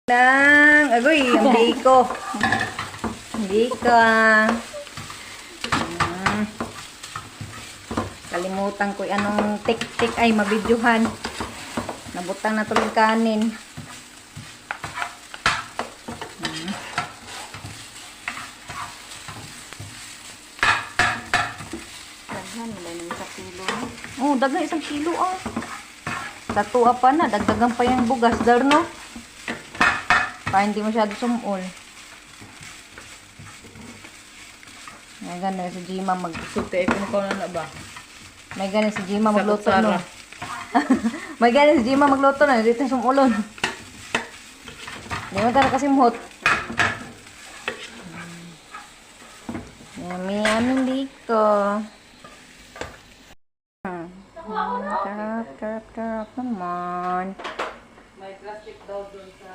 Lang, agoy, ang biko. Biko Kalimutan ko anong tik-tik ay mabidyuhan. Nabutang na tulog kanin. Daghan nila ng 1 kilo. Oh, daghan 1 kilo ah. Tatua pa na, dagdagan pa yung bugas dar no. Pa hindi masyado sumul. May gana si Jima Suti ko ko na ba? May gana si Jima Sa magluto kutsara. no. May gana si Jima magluto na dito sumulon. Di mo tara kasi muhot. Yummy, yummy dito. Sarap naman. May plastic daw doon sa